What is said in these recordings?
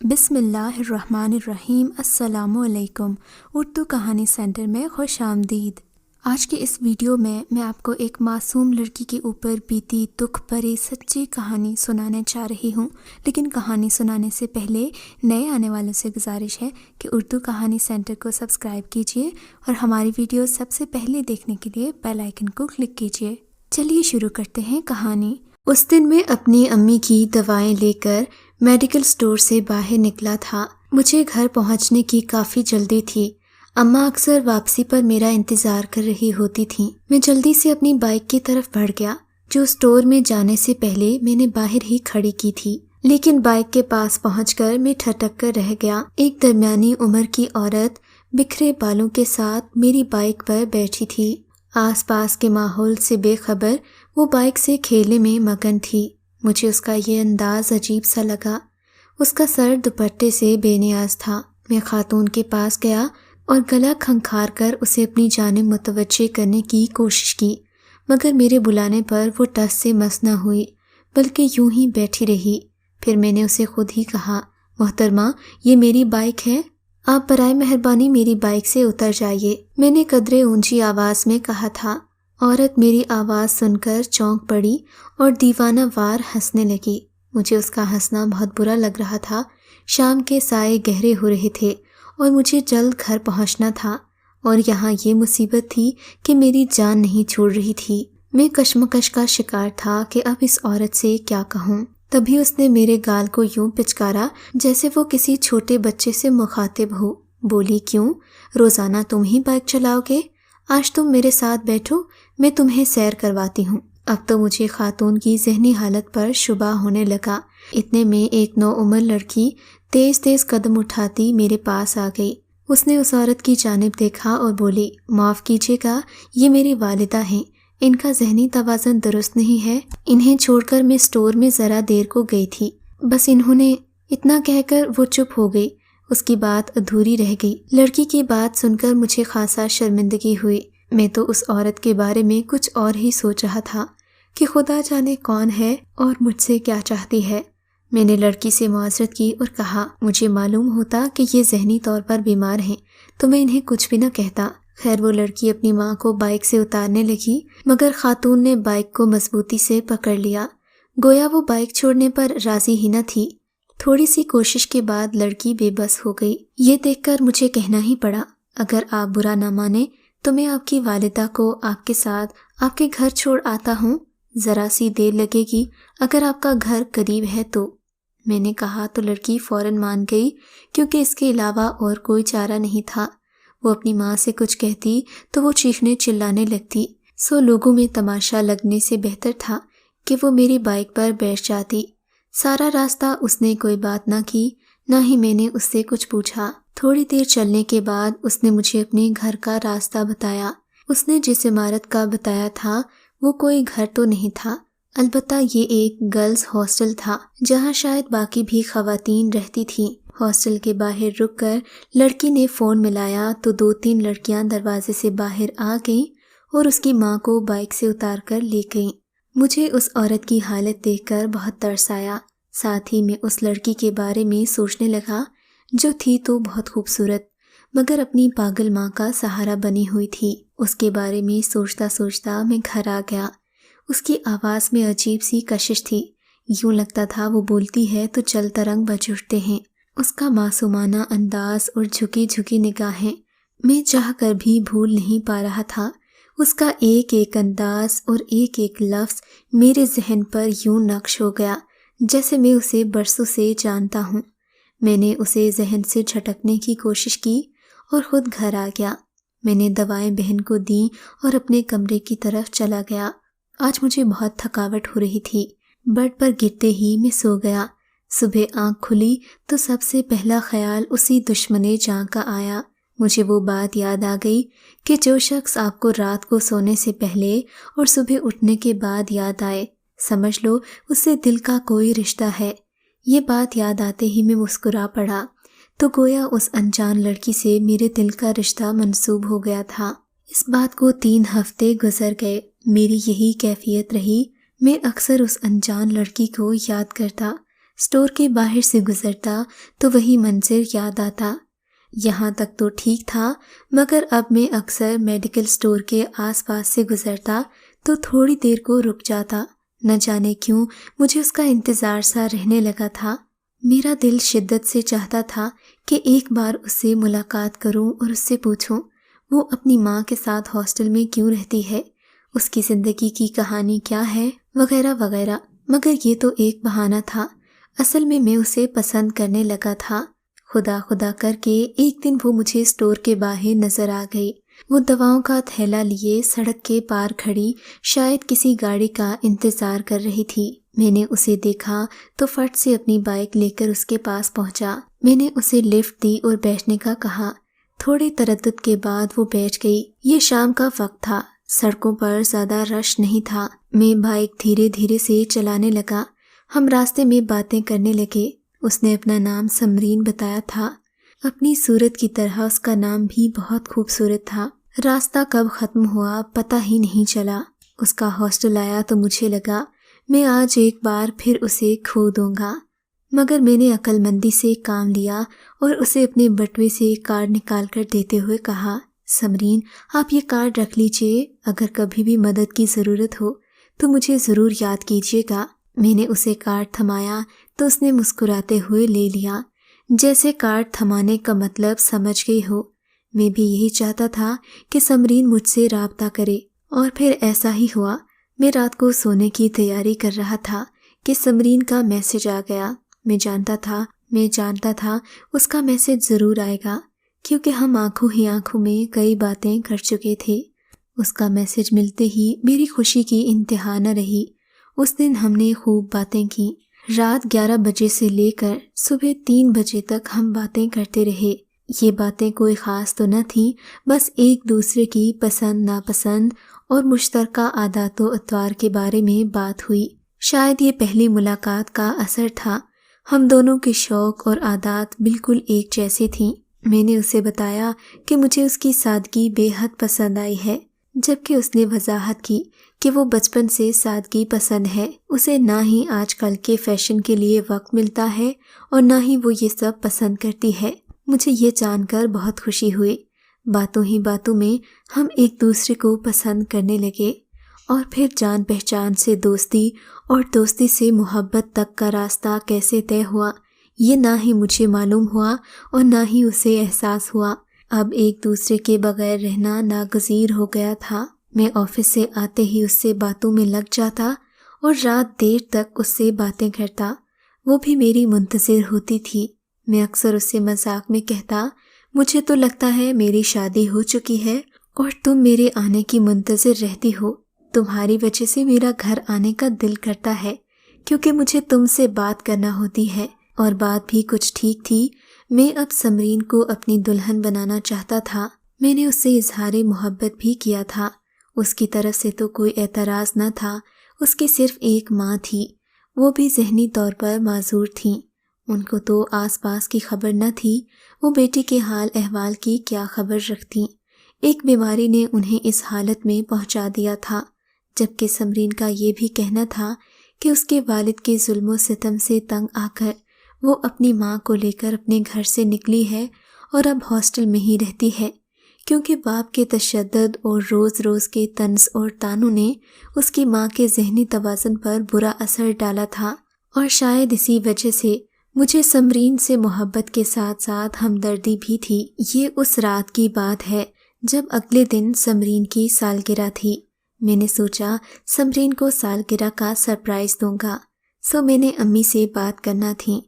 بسم اللہ الرحمن الرحیم۔ السلام علیکم۔ اردو کہانی سینٹر میں خوش آمدید۔ آج کے اس ویڈیو میں آپ کو ایک معصوم لڑکی کے اوپر بیتی دکھ بھری سچی کہانی سنانے چاہ رہی ہوں، لیکن کہانی سنانے سے پہلے نئے آنے والوں سے گزارش ہے کہ اردو کہانی سینٹر کو سبسکرائب کیجیے اور ہماری ویڈیو سب سے پہلے دیکھنے کے لیے بیل آئیکن کو کلک کیجیے۔ چلیے شروع کرتے ہیں کہانی۔ اس دن میں اپنی امی کی دوائیں لے کر میڈیکل سٹور سے باہر نکلا تھا۔ مجھے گھر پہنچنے کی کافی جلدی تھی۔ اماں اکثر واپسی پر میرا انتظار کر رہی ہوتی تھیں۔ میں جلدی سے اپنی بائک کی طرف بڑھ گیا جو سٹور میں جانے سے پہلے میں نے باہر ہی کھڑی کی تھی، لیکن بائک کے پاس پہنچ کر میں ٹھٹک کر رہ گیا۔ ایک درمیانی عمر کی عورت بکھرے بالوں کے ساتھ میری بائک پر بیٹھی تھی۔ آس پاس کے ماحول سے بے خبر وہ بائک سے کھیلنے میں مگن تھی۔ مجھے اس کا یہ انداز عجیب سا لگا۔ اس کا سر دوپٹے سے بے نیاز تھا۔ میں خاتون کے پاس گیا اور گلا کھنکھار کر اسے اپنی جانب متوجہ کرنے کی کوشش کی، مگر میرے بلانے پر وہ ٹس سے مس نہ ہوئی بلکہ یوں ہی بیٹھی رہی۔ پھر میں نے اسے خود ہی کہا، محترمہ یہ میری بائک ہے، آپ برائے مہربانی میری بائک سے اتر جائیے۔ میں نے قدرے اونچی آواز میں کہا تھا۔ عورت میری آواز سن کر چونک پڑی اور دیوانہ وار ہنسنے لگی۔ مجھے اس کا ہنسنا بہت برا لگ رہا تھا۔ شام کے سائے گہرے ہو رہے تھے اور مجھے جلد گھر پہنچنا تھا، اور یہاں یہ مصیبت تھی کہ میری جان نہیں چھوڑ رہی تھی۔ میں کشمکش کا شکار تھا کہ اب اس عورت سے کیا کہوں۔ تبھی اس نے میرے گال کو یوں پچکارا جیسے وہ کسی چھوٹے بچے سے مخاطب ہو۔ بولی، کیوں؟ روزانہ تم ہی بائک چلاؤ گے؟ آج تم میرے ساتھ بیٹھو، میں تمہیں سیر کرواتی ہوں۔ اب تو مجھے خاتون کی ذہنی حالت پر شبہ ہونے لگا۔ اتنے میں ایک نوعمر لڑکی تیز تیز قدم اٹھاتی میرے پاس آ گئی۔ اس نے اس عورت کی جانب دیکھا اور بولی، معاف کیجیے گا، یہ میری والدہ ہیں، ان کا ذہنی توازن درست نہیں ہے، انہیں چھوڑ کر میں سٹور میں ذرا دیر کو گئی تھی، بس انہوں نے اتنا کہہ کر وہ چپ ہو گئی۔ اس کی بات ادھوری رہ گئی۔ لڑکی کی بات سن کر مجھے خاصا شرمندگی ہوئی۔ میں تو اس عورت کے بارے میں کچھ اور ہی سوچ رہا تھا کہ خدا جانے کون ہے اور مجھ سے کیا چاہتی ہے۔ میں نے لڑکی سے معذرت کی اور کہا، مجھے معلوم ہوتا کہ یہ ذہنی طور پر بیمار ہیں تو میں انہیں کچھ بھی نہ کہتا۔ خیر وہ لڑکی اپنی ماں کو بائک سے اتارنے لگی، مگر خاتون نے بائک کو مضبوطی سے پکڑ لیا، گویا وہ بائک چھوڑنے پر راضی ہی نہ تھی۔ تھوڑی سی کوشش کے بعد لڑکی بے بس ہو گئی۔ یہ دیکھ کر مجھے کہنا ہی پڑا، اگر آپ برا نہ مانیں تو میں آپ کی والدہ کو آپ کے ساتھ آپ کے گھر چھوڑ آتا ہوں، ذرا سی دیر لگے گی اگر آپ کا گھر قریب ہے تو۔ میں نے کہا تو لڑکی فوراً مان گئی، کیونکہ اس کے علاوہ اور کوئی چارہ نہیں تھا۔ وہ اپنی ماں سے کچھ کہتی تو وہ چیخنے چلانے لگتی، سو لوگوں میں تماشا لگنے سے بہتر تھا کہ وہ میری بائک پر بیٹھ جاتی۔ سارا راستہ اس نے کوئی بات نہ کی، نہ ہی میں نے اس سے کچھ پوچھا۔ تھوڑی دیر چلنے کے بعد اس نے مجھے اپنے گھر کا راستہ بتایا۔ اس نے جس عمارت کا بتایا تھا وہ کوئی گھر تو نہیں تھا، البتہ یہ ایک گرلز ہاسٹل تھا جہاں شاید باقی بھی خواتین رہتی تھیں۔ ہاسٹل کے باہر رک کر لڑکی نے فون ملایا تو 2-3 لڑکیاں دروازے سے باہر آ گئیں اور اس کی ماں کو بائک سے اتار کر لے گئیں۔ مجھے اس عورت کی حالت دیکھ کر بہت ترس آیا۔ ساتھ ہی میں اس لڑکی کے بارے میں سوچنے لگا جو تھی تو بہت خوبصورت، مگر اپنی پاگل ماں کا سہارا بنی ہوئی تھی۔ اس کے بارے میں سوچتا سوچتا میں گھر آ گیا۔ اس کی آواز میں عجیب سی کشش تھی، یوں لگتا تھا وہ بولتی ہے تو چل ترنگ بج اٹھتے ہیں۔ اس کا معصومانہ انداز اور جھکی جھکی نگاہیں میں چاہ کر بھی بھول نہیں پا رہا تھا۔ اس کا ایک ایک انداز اور ایک ایک لفظ میرے ذہن پر یوں نقش ہو گیا جیسے میں اسے برسوں سے جانتا ہوں۔ میں نے اسے ذہن سے جھٹکنے کی کوشش کی اور خود گھر آ گیا۔ میں نے دوائیں بہن کو دیں اور اپنے کمرے کی طرف چلا گیا۔ آج مجھے بہت تھکاوٹ ہو رہی تھی۔ بیڈ پر گرتے ہی میں سو گیا۔ صبح آنکھ کھلی تو سب سے پہلا خیال اسی دشمن جاں کا آیا۔ مجھے وہ بات یاد آ گئی کہ جو شخص آپ کو رات کو سونے سے پہلے اور صبح اٹھنے کے بعد یاد آئے، سمجھ لو اس سے دل کا کوئی رشتہ ہے۔ یہ بات یاد آتے ہی میں مسکرا پڑا، تو گویا اس انجان لڑکی سے میرے دل کا رشتہ منسوب ہو گیا تھا۔ اس بات کو 3 ہفتے گزر گئے۔ میری یہی کیفیت رہی۔ میں اکثر اس انجان لڑکی کو یاد کرتا، اسٹور کے باہر سے گزرتا تو وہی منظر یاد آتا۔ یہاں تک تو ٹھیک تھا، مگر اب میں اکثر میڈیکل اسٹور کے آس پاس سے گزرتا تو تھوڑی دیر کو رک جاتا۔ نہ جانے کیوں مجھے اس کا انتظار سا رہنے لگا تھا۔ میرا دل شدت سے چاہتا تھا کہ ایک بار اس سے ملاقات کروں اور اس سے پوچھوں وہ اپنی ماں کے ساتھ ہاسٹل میں کیوں رہتی ہے، اس کی زندگی کی کہانی کیا ہے، وغیرہ وغیرہ۔ مگر یہ تو ایک بہانہ تھا، اصل میں اسے پسند کرنے لگا تھا۔ خدا خدا کر کے ایک دن وہ مجھے اسٹور کے باہر نظر آ گئی۔ وہ دواؤں کا تھیلا لیے سڑک کے پار کھڑی شاید کسی گاڑی کا انتظار کر رہی تھی۔ میں نے اسے دیکھا تو فٹ سے اپنی بائک لے کر اس کے پاس پہنچا۔ میں نے اسے لفٹ دی اور بیٹھنے کا کہا۔ تھوڑے تردد کے بعد وہ بیٹھ گئی۔ یہ شام کا وقت تھا، سڑکوں پر زیادہ رش نہیں تھا۔ میں بائک دھیرے دھیرے سے چلانے لگا۔ ہم راستے میں باتیں کرنے لگے۔ اس نے اپنا نام سمرین بتایا تھا۔ اپنی صورت کی طرح اس کا نام بھی بہت خوبصورت تھا۔ راستہ کب ختم ہوا پتہ ہی نہیں چلا۔ اس کا ہاسٹل آیا تو مجھے لگا میں آج ایک بار پھر اسے کھو دوں گا، مگر میں نے عقل مندی سے کام لیا اور اسے اپنے بٹوے سے کارڈ نکال کر دیتے ہوئے کہا، سمرین آپ یہ کارڈ رکھ لیجئے، اگر کبھی بھی مدد کی ضرورت ہو تو مجھے ضرور یاد کیجیے گا۔ میں نے اسے کارڈ تھمایا تو اس نے مسکراتے ہوئے لے لیا، جیسے کارڈ تھمانے کا مطلب سمجھ گئی ہو۔ میں بھی یہی چاہتا تھا کہ سمرین مجھ سے رابطہ کرے، اور پھر ایسا ہی ہوا۔ میں رات کو سونے کی تیاری کر رہا تھا کہ سمرین کا میسج آ گیا۔ میں جانتا تھا اس کا میسج ضرور آئے گا، کیونکہ ہم آنکھوں ہی آنکھوں میں کئی باتیں کر چکے تھے۔ اس کا میسج ملتے ہی میری خوشی کی انتہا نہ رہی۔ اس دن ہم نے خوب باتیں کی۔ رات 11 بجے سے لے کر صبح 3 بجے تک ہم باتیں کرتے رہے۔ یہ باتیں کوئی خاص تو نہ تھیں، بس ایک دوسرے کی پسند ناپسند اور مشترکہ عادات و اطوار کے بارے میں بات ہوئی۔ شاید یہ پہلی ملاقات کا اثر تھا۔ ہم دونوں کے شوق اور عادات بالکل ایک جیسے تھیں۔ میں نے اسے بتایا کہ مجھے اس کی سادگی بے حد پسند آئی ہے، جبکہ اس نے وضاحت کی کہ وہ بچپن سے سادگی پسند ہے۔ اسے نہ ہی آج کل کے فیشن کے لیے وقت ملتا ہے اور نہ ہی وہ یہ سب پسند کرتی ہے۔ مجھے یہ جان کر بہت خوشی ہوئی۔ باتوں ہی باتوں میں ہم ایک دوسرے کو پسند کرنے لگے، اور پھر جان پہچان سے دوستی اور دوستی سے محبت تک کا راستہ کیسے طے ہوا یہ نہ ہی مجھے معلوم ہوا اور نہ ہی اسے احساس ہوا۔ اب ایک دوسرے کے بغیر رہنا ناگزیر ہو گیا تھا۔ میں آفس سے آتے ہی اس سے باتوں میں لگ جاتا اور رات دیر تک اس سے باتیں کرتا۔ وہ بھی میری منتظر ہوتی تھی۔ میں اکثر اس سے مذاق میں کہتا، مجھے تو لگتا ہے میری شادی ہو چکی ہے اور تم میرے آنے کی منتظر رہتی ہو۔ تمہاری وجہ سے میرا گھر آنے کا دل کرتا ہے، کیونکہ مجھے تم سے بات کرنا ہوتی ہے۔ اور بات بھی کچھ ٹھیک تھی۔ میں اب سمرین کو اپنی دلہن بنانا چاہتا تھا۔ میں نے اس سے اظہار محبت بھی کیا تھا۔ اس کی طرف سے تو کوئی اعتراض نہ تھا۔ اس کی صرف ایک ماں تھی، وہ بھی ذہنی طور پر معذور تھیں۔ ان کو تو آس پاس کی خبر نہ تھی، وہ بیٹی کے حال احوال کی کیا خبر رکھتیں۔ ایک بیماری نے انہیں اس حالت میں پہنچا دیا تھا، جبکہ سمرین کا یہ بھی کہنا تھا کہ اس کے والد کے ظلم و ستم سے تنگ آ کر وہ اپنی ماں کو لے کر اپنے گھر سے نکلی ہے اور اب ہاسٹل میں ہی رہتی ہے، کیونکہ باپ کے تشدد اور روز روز کے طنز اور طعنوں نے اس کی ماں کے ذہنی توازن پر برا اثر ڈالا تھا۔ اور شاید اسی وجہ سے مجھے سمرین سے محبت کے ساتھ ساتھ ہمدردی بھی تھی۔ یہ اس رات کی بات ہے جب اگلے دن سمرین کی سالگرہ تھی۔ میں نے سوچا سمرین کو سالگرہ کا سرپرائز دوں گا، سو میں نے امی سے بات کرنا تھی۔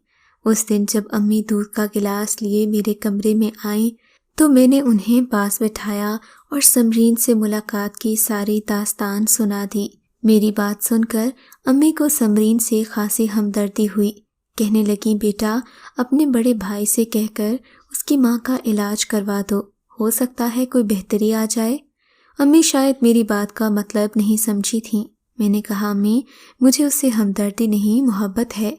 اس دن جب امی دودھ کا گلاس لیے میرے کمرے میں آئیں تو میں نے انہیں پاس بٹھایا اور سمرین سے ملاقات کی ساری داستان سنا دی۔ میری بات سن کر امی کو سمرین سے خاصی ہمدردی ہوئی۔ کہنے لگیں، بیٹا اپنے بڑے بھائی سے کہہ کر اس کی ماں کا علاج کروا دو، ہو سکتا ہے کوئی بہتری آ جائے۔ امی شاید میری بات کا مطلب نہیں سمجھی تھیں۔ میں نے کہا، امی مجھے اس سے ہمدردی نہیں محبت ہے،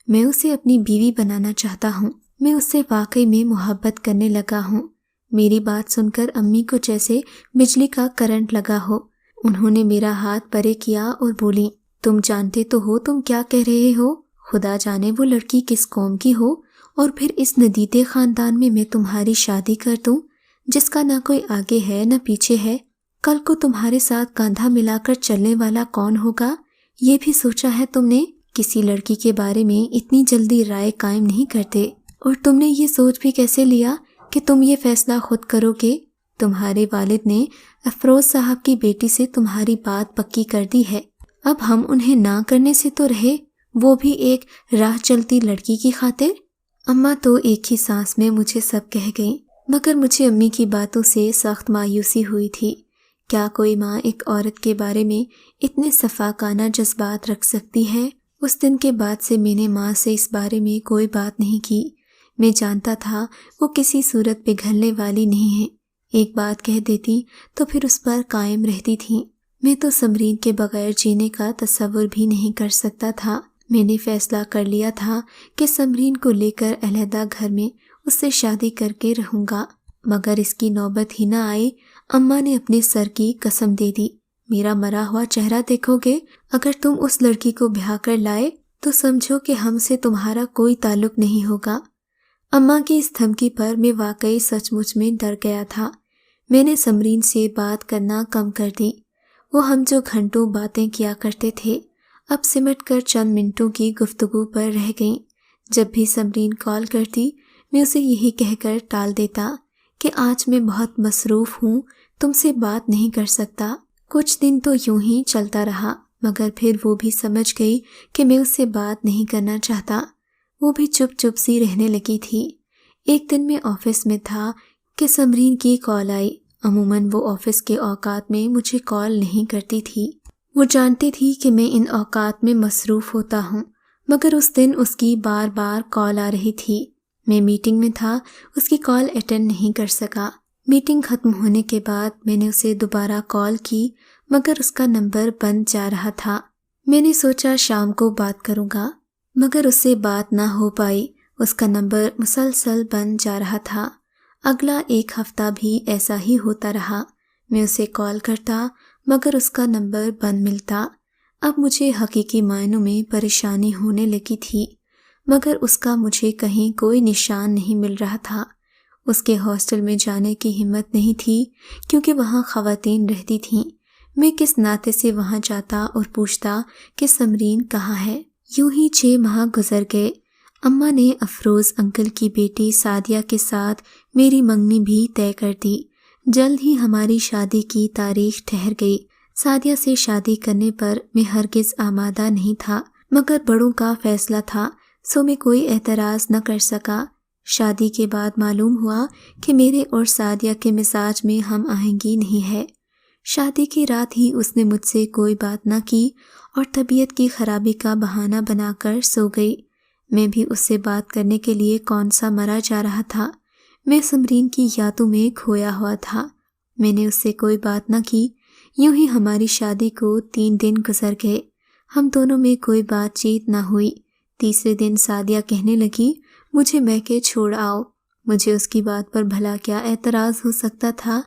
میں اسے اپنی بیوی بنانا چاہتا ہوں، میں اس سے واقعی میں محبت کرنے لگا ہوں۔ میری بات سن کر امی کو جیسے بجلی کا کرنٹ لگا ہو۔ انہوں نے میرا ہاتھ پرے کیا اور بولی، تم جانتے تو ہو تم کیا کہہ رہے ہو؟ خدا جانے وہ لڑکی کس قوم کی ہو، اور پھر اس ندیدے خاندان میں تمہاری شادی کر دوں جس کا نہ کوئی آگے ہے نہ پیچھے ہے۔ کل کو تمہارے ساتھ کاندھا ملا کر چلنے والا کون ہوگا، یہ بھی سوچا ہے تم نے؟ کسی لڑکی کے بارے میں اتنی جلدی رائے قائم نہیں کرتے، اور تم نے یہ سوچ بھی کیسے لیا کہ تم یہ فیصلہ خود کرو گے؟ تمہارے والد نے افروز صاحب کی بیٹی سے تمہاری بات پکی کر دی ہے، اب ہم انہیں نہ کرنے سے تو رہے، وہ بھی ایک راہ چلتی لڑکی کی خاطر۔ اماں تو ایک ہی سانس میں مجھے سب کہہ گئیں، مگر مجھے امی کی باتوں سے سخت مایوسی ہوئی تھی۔ کیا کوئی ماں ایک عورت کے بارے میں اتنے صفاقانہ جذبات رکھ سکتی ہے؟ اس دن کے بعد سے میں نے ماں سے اس بارے میں کوئی بات نہیں کی۔ میں جانتا تھا وہ کسی صورت پگھلنے والی نہیں ہے، ایک بات کہہ دیتی تو پھر اس پر قائم رہتی تھی۔ میں تو سمرین کے بغیر جینے کا تصور بھی نہیں کر سکتا تھا۔ میں نے فیصلہ کر لیا تھا کہ سمرین کو لے کر علیحدہ گھر میں اس سے شادی کر کے رہوں گا، مگر اس کی نوبت ہی نہ آئی۔ اماں نے اپنے سر کی قسم دے دی، میرا مرا ہوا چہرہ دیکھو گے، اگر تم اس لڑکی کو بیاہ کر لائے تو سمجھو کہ ہم سے تمہارا کوئی تعلق نہیں ہوگا۔ اماں کی اس دھمکی پر میں واقعی سچ مچ میں ڈر گیا تھا۔ میں نے سمرین سے بات کرنا کم کر دی۔ وہ ہم جو گھنٹوں باتیں کیا کرتے تھے اب سمٹ کر چند منٹوں کی گفتگو پر رہ گئیں۔ جب بھی سمرین کال کرتی میں اسے یہی کہہ کر ٹال دیتا کہ آج میں بہت مصروف ہوں، تم سے بات نہیں کر سکتا۔ کچھ دن تو یوں ہی چلتا رہا، مگر پھر وہ بھی سمجھ گئی کہ میں اس سے بات نہیں کرنا چاہتا۔ وہ بھی چپ چپ سی رہنے لگی تھی۔ ایک دن میں آفس میں تھا کہ سمرین کی کال آئی۔ عموماً وہ آفس کے اوقات میں مجھے کال نہیں کرتی تھی، وہ جانتی تھی کہ میں ان اوقات میں مصروف ہوتا ہوں، مگر اس دن اس کی بار بار کال آ رہی تھی۔ میں میٹنگ میں تھا، اس کی کال اٹینڈ نہیں کر سکا۔ میٹنگ ختم ہونے کے بعد میں نے اسے دوبارہ کال کی، مگر اس کا نمبر بند جا رہا تھا۔ میں نے سوچا شام کو بات کروں گا، مگر اس سے بات نہ ہو پائی، اس کا نمبر مسلسل بند جا رہا تھا۔ اگلا ایک ہفتہ بھی ایسا ہی ہوتا رہا، میں اسے کال کرتا مگر اس کا نمبر بند ملتا۔ اب مجھے حقیقی معنوں میں پریشانی ہونے لگی تھی، مگر اس کا مجھے کہیں کوئی نشان نہیں مل رہا تھا۔ اس کے ہاسٹل میں جانے کی ہمت نہیں تھی کیونکہ وہاں خواتین رہتی تھیں۔ میں کس ناطے سے وہاں جاتا اور پوچھتا کہ سمرین کہاں ہے؟ یوں ہی 6 ماہ گزر گئے۔ اماں نے افروز انکل کی بیٹی سعدیہ کے ساتھ میری منگنی بھی طے کر دی۔ جلد ہی ہماری شادی کی تاریخ ٹھہر گئی۔ سعدیہ سے شادی کرنے پر میں ہرگز آمادہ نہیں تھا، مگر بڑوں کا فیصلہ تھا سو میں کوئی اعتراض نہ کر سکا۔ شادی کے بعد معلوم ہوا کہ میرے اور سعدیہ کے مزاج میں ہم آہنگی نہیں ہے۔ شادی کی رات ہی اس نے مجھ سے کوئی بات نہ کی اور طبیعت کی خرابی کا بہانہ بنا کر سو گئی۔ میں بھی اس سے بات کرنے کے لیے کون سا مرا جا رہا تھا۔ میں سمرین کی یادوں میں کھویا ہوا تھا۔ میں نے اس سے کوئی بات نہ کی۔ یوں ہی ہماری شادی کو 3 دن گزر گئے، ہم دونوں میں کوئی بات چیت نہ ہوئی۔ تیسرے دن سعدیہ کہنے لگی مجھے میکے چھوڑ آؤ۔ مجھے اس کی بات پر بھلا کیا اعتراض ہو سکتا تھا؟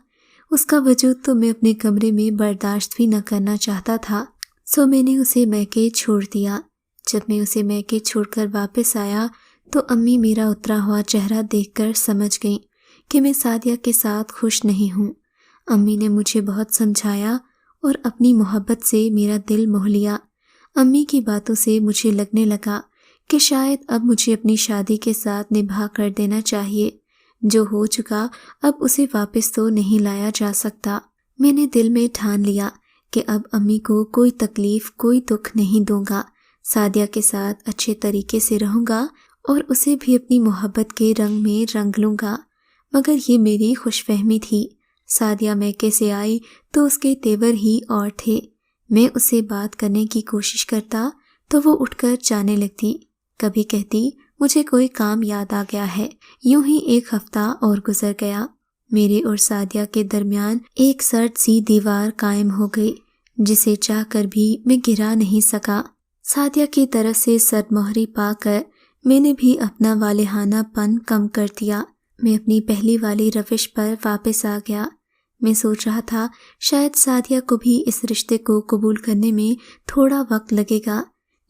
اس کا وجود تو میں اپنے کمرے میں برداشت بھی نہ کرنا چاہتا تھا، سو میں نے اسے میکے چھوڑ دیا۔ جب میں اسے میکے چھوڑ کر واپس آیا تو امی میرا اترا ہوا چہرہ دیکھ کر سمجھ گئیں کہ میں سعدیہ کے ساتھ خوش نہیں ہوں۔ امی نے مجھے بہت سمجھایا اور اپنی محبت سے میرا دل موہ لیا۔ امی کی باتوں سے مجھے لگنے لگا کہ شاید اب مجھے اپنی شادی کے ساتھ نبھا کر دینا چاہیے۔ جو ہو چکا اب اسے واپس تو نہیں لایا جا سکتا۔ میں نے دل میں ٹھان لیا کہ اب امی کو کوئی تکلیف کوئی دکھ نہیں دوں گا، سعدیہ کے ساتھ اچھے طریقے سے رہوں گا اور اسے بھی اپنی محبت کے رنگ میں رنگ لوں گا۔ مگر یہ میری خوش فہمی تھی۔ سعدیہ میکے سے آئی تو اس کے تیور ہی اور تھے۔ میں اسے بات کرنے کی کوشش کرتا تو وہ اٹھ کر جانے لگتی، کبھی کہتی مجھے کوئی کام یاد آ گیا ہے۔ یوں ہی 1 ہفتہ اور گزر گیا۔ میرے اور سعدیہ کے درمیان ایک سرد سی دیوار قائم ہو گئی جسے چاہ کر بھی میں گرا نہیں سکا۔ سعدیہ کی طرف سے سرد مہری پا کر میں نے بھی اپنا والہانہ پن کم کر دیا۔ میں اپنی پہلی والی روش پر واپس آ گیا۔ میں سوچ رہا تھا شاید سعدیہ کو بھی اس رشتے کو قبول کرنے میں تھوڑا وقت لگے گا،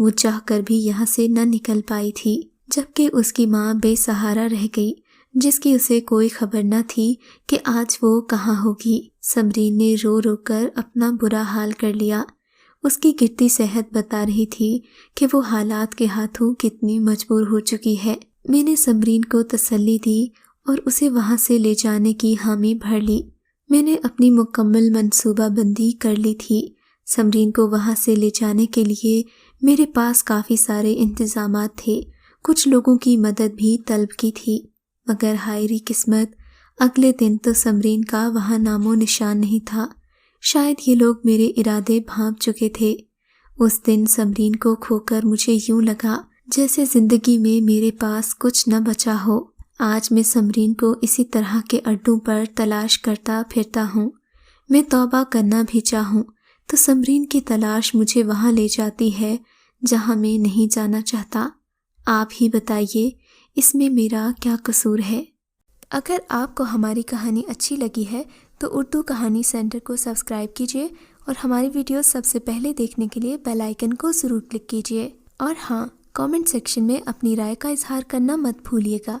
وہ چاہ کر بھی یہاں سے نہ نکل پائی تھی، جبکہ اس کی ماں بے سہارا رہ گئی، جس کی اسے کوئی خبر نہ تھی کہ آج وہ کہاں ہوگی۔ سمرین نے رو رو کر اپنا برا حال کر لیا۔ اس کی گرتی صحت بتا رہی تھی کہ وہ حالات کے ہاتھوں کتنی مجبور ہو چکی ہے۔ میں نے سمرین کو تسلی دی اور اسے وہاں سے لے جانے کی حامی بھر لی۔ میں نے اپنی مکمل منصوبہ بندی کر لی تھی۔ سمرین کو وہاں سے لے جانے کے لیے میرے پاس کافی سارے انتظامات تھے، کچھ لوگوں کی مدد بھی طلب کی تھی، مگر ہائری قسمت، اگلے دن تو سمرین کا وہاں نام و نشان نہیں تھا۔ شاید یہ لوگ میرے ارادے بھانپ چکے تھے۔ اس دن سمرین کو کھو کر مجھے یوں لگا جیسے زندگی میں میرے پاس کچھ نہ بچا ہو۔ آج میں سمرین کو اسی طرح کے اڈوں پر تلاش کرتا پھرتا ہوں۔ میں توبہ کرنا بھی چاہوں تو سمرین کی تلاش مجھے وہاں لے جاتی ہے جہاں میں نہیں جانا چاہتا۔ آپ ہی بتائیے اس میں میرا کیا قصور ہے؟ اگر آپ کو ہماری کہانی اچھی لگی ہے تو اردو کہانی سینٹر کو سبسکرائب کیجیے اور ہماری ویڈیوز سب سے پہلے دیکھنے کے لیے بیل آئیکن کو ضرور کلک کیجیے۔ اور ہاں، کامنٹ سیکشن میں اپنی رائے کا اظہار کرنا مت بھولیے گا۔